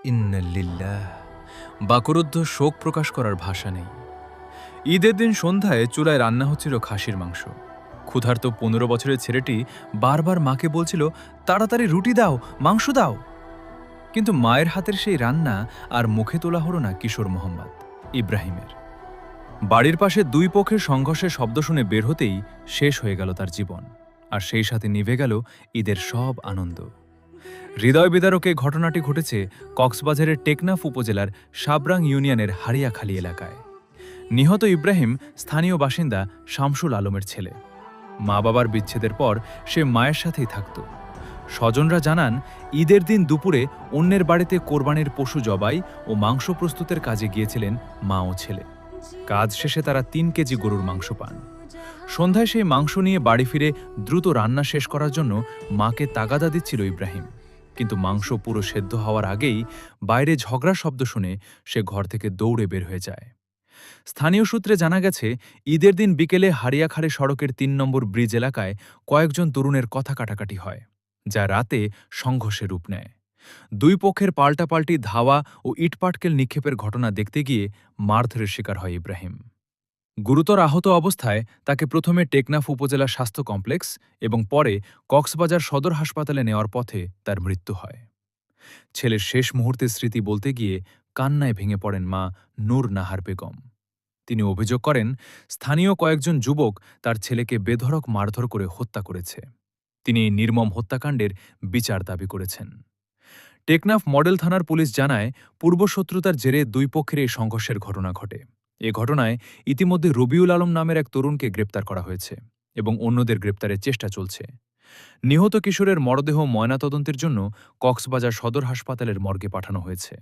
ইন্নাল্লিল্লাহ। বাকরুদ্ধ শোক প্রকাশ করার ভাষা নেই। ঈদের দিন সন্ধ্যায় চুলায় রান্না হচ্ছিল খাসির মাংস। ক্ষুধার্ত ১৫ বছরের ছেলেটি বারবার মাকে বলছিল, তাড়াতাড়ি রুটি দাও, মাংস দাও। কিন্তু মায়ের হাতের সেই রান্না আর মুখে তোলা হলো না কিশোর মোহাম্মদ ইব্রাহিমের। বাড়ির পাশে দুই পক্ষের সংঘর্ষের শব্দ শুনে বের হতেই শেষ হয়ে গেল তার জীবন, আর সেই সাথে নিভে গেল ঈদের সব আনন্দ। হৃদয় বিদারক এই ঘটনাটি ঘটেছে কক্সবাজারের টেকনাফ উপজেলার সাবরাং ইউনিয়নের হারিয়াখালী এলাকায়। নিহত ইব্রাহিম স্থানীয় বাসিন্দা শামসুল আলমের ছেলে। মা বাবার বিচ্ছেদের পর সে মায়ের সাথেই থাকত। স্বজনরা জানান, ঈদের দিন দুপুরে অন্যের বাড়িতে কোরবানির পশু জবাই ও মাংস প্রস্তুতের কাজে গিয়েছিলেন মা ও ছেলে। কাজ শেষে তারা ৩ কেজি গরুর মাংস পান। সন্ধ্যায় সেই মাংস নিয়ে বাড়ি ফিরে দ্রুত রান্না শেষ করার জন্য মাকে তাগাদা দিচ্ছিল ইব্রাহিম। কিন্তু মাংস পুরো সেদ্ধ হওয়ার আগেই বাইরে ঝগড়ার শব্দ শুনে সে ঘর থেকে দৌড়ে বের হয়ে যায়। স্থানীয় সূত্রে জানা গেছে, ঈদের দিন বিকেলে হারিয়াখালী সড়কের ৩ নম্বর ব্রিজ এলাকায় কয়েকজন তরুণের কথা কাটাকাটি হয়, যা রাতে সংঘর্ষে রূপ নেয়। দুই পক্ষের পাল্টাপাল্টি ধাওয়া ও ইটপাটকেল নিক্ষেপের ঘটনা দেখতে গিয়ে মারধরের শিকার হয় ইব্রাহিম। গুরুতর আহত অবস্থায় তাকে প্রথমে টেকনাফ উপজেলা স্বাস্থ্য কমপ্লেক্স এবং পরে কক্সবাজার সদর হাসপাতালে নেওয়ার পথে তার মৃত্যু হয়। ছেলের শেষ মুহূর্তের স্মৃতি বলতে গিয়ে কান্নায় ভেঙে পড়েন মা নূর নাহার বেগম। তিনি অভিযোগ করেন, স্থানীয় কয়েকজন যুবক তার ছেলেকে বেধড়ক মারধর করে হত্যা করেছে। তিনি এই নির্মম হত্যাকাণ্ডের বিচার দাবি করেছেন। টেকনাফ মডেল থানার পুলিশ জানায়, পূর্বশত্রুতার জেরে দুই পক্ষের এই সংঘর্ষের ঘটনা ঘটে। এ ঘটনায় ইতিমধ্যে রবিউল আলম নামের এক তরুণকে গ্রেপ্তার করা হয়েছে এবং অন্যদের গ্রেপ্তারের চেষ্টা চলছে। নিহত কিশোরের মরদেহ ময়নাতদন্তের জন্য কক্সবাজার সদর হাসপাতালের মর্গে পাঠানো হয়েছে।